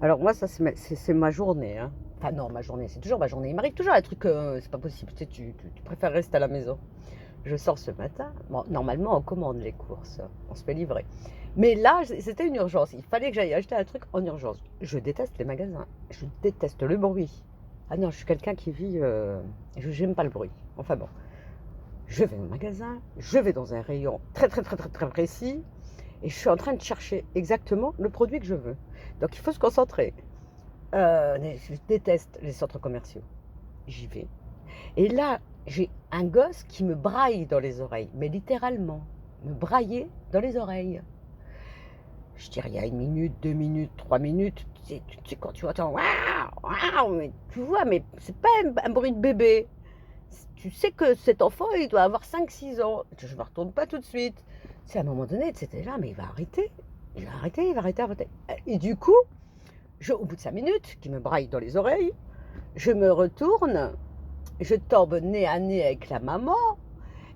Alors moi, ça, c'est ma journée, hein. Enfin non, ma journée, c'est toujours ma journée. Il m'arrive toujours un truc, c'est pas possible, tu sais, tu préfères rester à la maison. Je sors ce matin. Bon, normalement, on commande les courses, on se fait livrer. Mais là, c'était une urgence. Il fallait que j'aille acheter un truc en urgence. Je déteste les magasins. Je déteste le bruit. Ah non, je suis quelqu'un qui vit. J'aime pas le bruit. Enfin bon, je vais au magasin, je vais dans un rayon très très très très très précis et je suis en train de chercher exactement le produit que je veux. Donc il faut se concentrer. Je déteste les centres commerciaux. J'y vais. Et là, j'ai un gosse qui me braille dans les oreilles, mais littéralement, me brailler dans les oreilles. Je dirais il y a 1 minute, 2 minutes, 3 minutes, tu sais, quand tu entends waouh, waouh, mais tu vois, mais c'est pas un bruit de bébé. Tu sais que cet enfant, il doit avoir 5, 6 ans. Je ne me retourne pas tout de suite. C'est à un moment donné, c'était là, mais il va arrêter. Il va arrêter, il va arrêter, arrêter. Et du coup, au bout de 5 minutes, qui me braille dans les oreilles, je me retourne, je tombe nez à nez avec la maman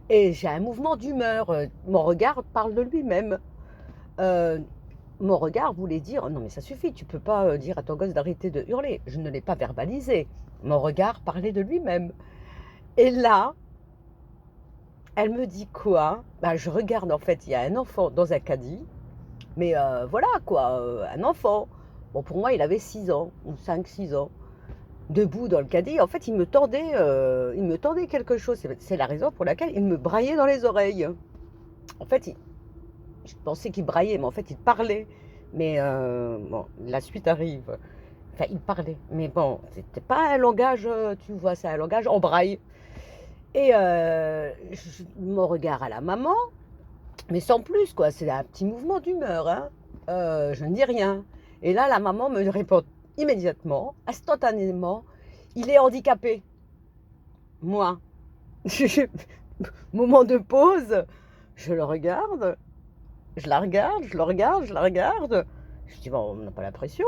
et j'ai un mouvement d'humeur. Mon regard parle de lui-même. Euh, Mon regard voulait dire non, mais ça suffit, tu peux pas dire à ton gosse d'arrêter de hurler. Je ne l'ai pas verbalisé. Mon regard parlait de lui-même. Et là, elle me dit quoi? Bah, je regarde, en fait, il y a un enfant dans un caddie, mais voilà quoi, un enfant. Bon, pour moi, il avait 6 ans, ou 5, 6 ans. Debout dans le caddie, en fait, il me tendait quelque chose. C'est la raison pour laquelle il me braillait dans les oreilles. En fait, je pensais qu'il braillait, mais en fait, il parlait. Mais bon, la suite arrive. Enfin, il parlait. Mais bon, c'était pas un langage, tu vois, c'est un langage en braille. Et mon regard à la maman, mais sans plus, quoi. C'est un petit mouvement d'humeur, hein. Je ne dis rien. Et là, la maman me répond immédiatement, instantanément, il est handicapé. Moi, moment de pause, je le regarde, je la regarde, je le regarde, je la regarde. Je dis, bon, on n'a pas la pression.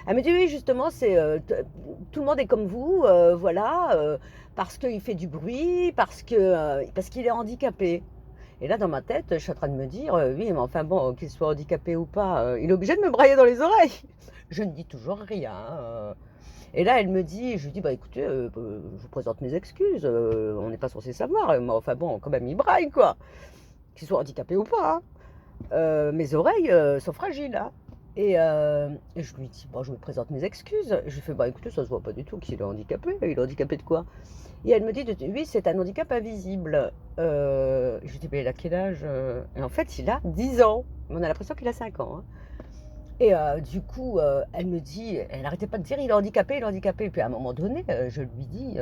Elle me dit, oui, justement, tout le monde est comme vous, voilà, parce qu'il fait du bruit, parce qu'il est handicapé. Et là, dans ma tête, je suis en train de me dire, oui, mais enfin bon, qu'il soit handicapé ou pas, il est obligé de me brailler dans les oreilles. Je ne dis toujours rien. Et là, elle me dit, je lui dis, bah écoutez, je vous présente mes excuses, on n'est pas censé savoir, mais enfin bon, quand même, il braille, quoi. Qu'il soit handicapé ou pas, hein. Mes oreilles sont fragiles, hein. Et je lui dis, bon, je me présente mes excuses. Je lui fais, bah écoutez, ça se voit pas du tout qu'il est handicapé. Il est handicapé de quoi? Et elle me dit, oui, c'est un handicap invisible. Je lui dis, mais il a quel âge? Et en fait, il a 10 ans. Mais on a l'impression qu'il a 5 ans, hein. Et du coup, elle me dit, elle n'arrêtait pas de dire, il est handicapé, il est handicapé. Et puis à un moment donné, je lui dis,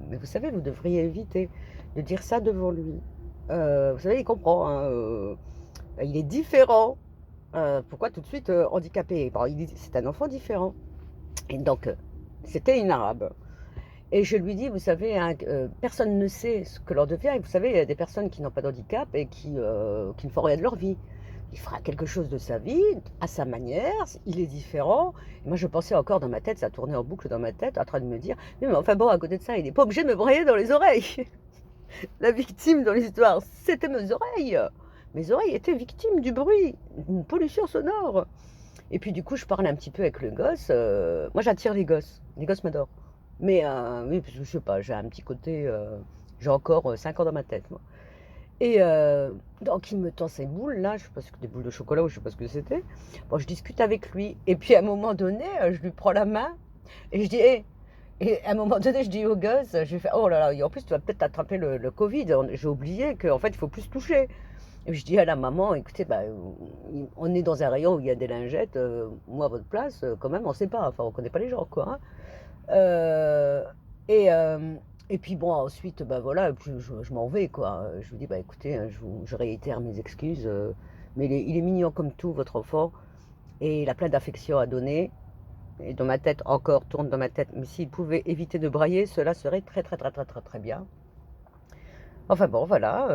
mais vous savez, vous devriez éviter de dire ça devant lui. Vous savez, il comprend, hein, il est différent. Pourquoi tout de suite handicapé? Bon, c'est un enfant différent. Et donc, c'était une arabe. Et je lui dis, vous savez, hein, personne ne sait ce que l'on devient. Et vous savez, il y a des personnes qui n'ont pas de handicap et qui ne font rien de leur vie. Il fera quelque chose de sa vie, à sa manière, il est différent. Et moi, je pensais encore dans ma tête, ça tournait en boucle dans ma tête, en train de me dire, mais enfin bon, à côté de ça, il n'est pas obligé de me brailler dans les oreilles. La victime dans l'histoire, c'était mes oreilles. Mes oreilles étaient victimes du bruit, d'une pollution sonore. Et puis du coup, je parle un petit peu avec le gosse. Moi, j'attire les gosses. Les gosses m'adorent. Mais oui, parce que je sais pas, j'ai un petit côté. J'ai encore 5 ans dans ma tête, moi. Et donc, il me tend ces boules là, je sais pas, des boules de chocolat ou je sais pas ce que c'était. Bon, je discute avec lui. Et puis à un moment donné, je lui prends la main et je dis, hé. Et à un moment donné, je dis au gosse, je lui fais, oh là là, et en plus, tu vas peut-être attraper le Covid. J'ai oublié qu'en fait, il faut plus se toucher. Et je dis à la maman, écoutez, bah, on est dans un rayon où il y a des lingettes. Moi, à votre place, quand même, on ne sait pas. Enfin, on ne connaît pas les gens, quoi, hein. Euh, et, euh, et puis bon, ensuite, bah voilà, je m'en vais, quoi. Je lui dis, bah écoutez, hein, je réitère mes excuses, mais il est mignon comme tout, votre enfant, et il a plein d'affection à donner. Et dans ma tête, encore, tourne dans ma tête, mais s'il pouvait éviter de brailler, cela serait très, très, très, très, très, très bien. Enfin bon, voilà,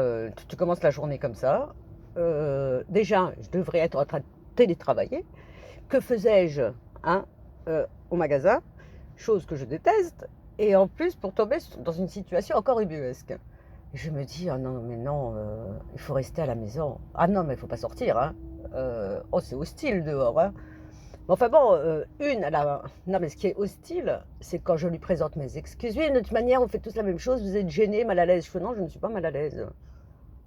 tu commences la journée comme ça. Déjà, je devrais être en train de télétravailler. Que faisais-je, hein, au magasin? Chose que je déteste. Et en plus, pour tomber dans une situation encore ubuesque. Je me dis, ah non, mais non, il faut rester à la maison. Ah non, mais il faut pas sortir, hein. Oh, c'est hostile dehors, hein. Mais enfin bon, non mais ce qui est hostile, c'est quand je lui présente mes excuses: «Oui, de toute manière, on fait tous la même chose, vous êtes gêné, mal à l'aise». Je fais: «Non, je ne suis pas mal à l'aise.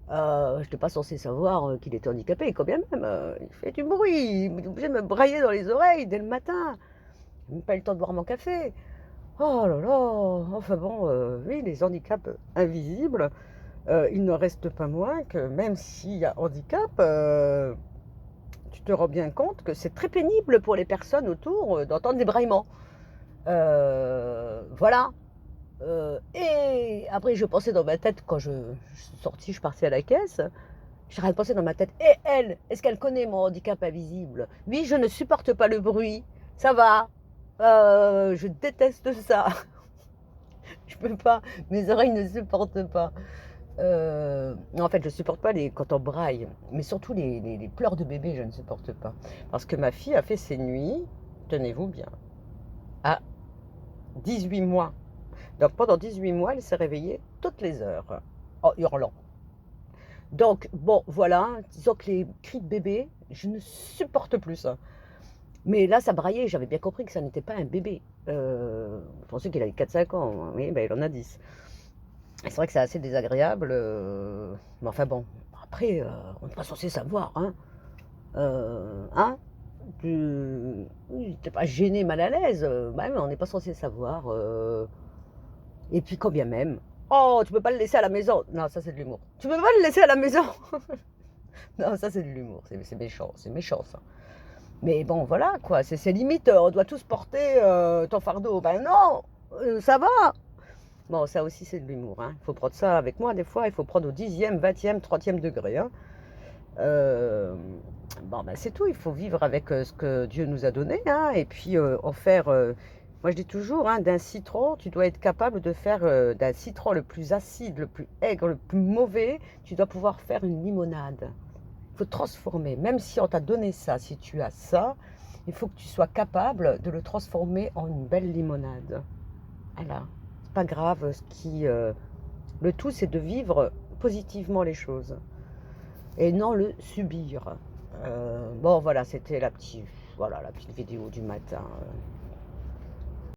Je n'étais pas censée savoir, qu'il était handicapé, quand bien même, il fait du bruit, il est obligé de me brailler dans les oreilles dès le matin. J'ai même pas eu le temps de boire mon café». Oh là là! Enfin bon, oui, les handicaps invisibles, il n'en reste pas moins que même s'il y a handicap, tu te rends bien compte que c'est très pénible pour les personnes autour, d'entendre des braillements. Voilà, et après je pensais dans ma tête quand je suis sortie, je suis partie à la caisse, j'arrête de penser dans ma tête: «Et elle, est-ce qu'elle connaît mon handicap invisible? Oui, je ne supporte pas le bruit, ça va, je déteste ça, je peux pas, mes oreilles ne supportent pas». En fait, je supporte pas les quand on braille, mais surtout les pleurs de bébé, je ne supporte pas. Parce que ma fille a fait ses nuits, tenez-vous bien, à 18 mois. Donc pendant 18 mois, elle s'est réveillée toutes les heures, en hurlant. Donc bon, voilà, disons que les cris de bébé, je ne supporte plus ça. Mais là, ça braillait, j'avais bien compris que ça n'était pas un bébé. Je pensais qu'il avait 4 5 ans, oui, ben, il en a 10. Et c'est vrai que c'est assez désagréable, mais enfin bon, après, on n'est pas censé savoir, hein. Hein? Oui, tu pas gêné, mal à l'aise, bah, mais on n'est pas censé savoir, et puis quand bien même: «Oh, tu peux pas le laisser à la maison». Non, ça c'est de l'humour. «Tu peux pas le laisser à la maison». Non, ça c'est de l'humour, c'est méchant ça. Mais bon, voilà quoi, c'est limite, on doit tous porter, ton fardeau. Ben non, ça va. Bon, ça aussi c'est de l'humour, hein. Il faut prendre ça avec moi des fois, il faut prendre au 10e, 20e, 30e degré, hein. Hem, bon, ben, c'est tout, il faut vivre avec, ce que Dieu nous a donné, hein, et puis, en faire, moi je dis toujours, hein, d'un citron, tu dois être capable de faire, d'un citron le plus acide, le plus aigre, le plus mauvais, tu dois pouvoir faire une limonade. Il faut transformer, même si on t'a donné ça, si tu as ça, il faut que tu sois capable de le transformer en une belle limonade. Voilà, c'est pas grave, le tout c'est de vivre positivement les choses et non le subir. Bon voilà, c'était la petite vidéo du matin.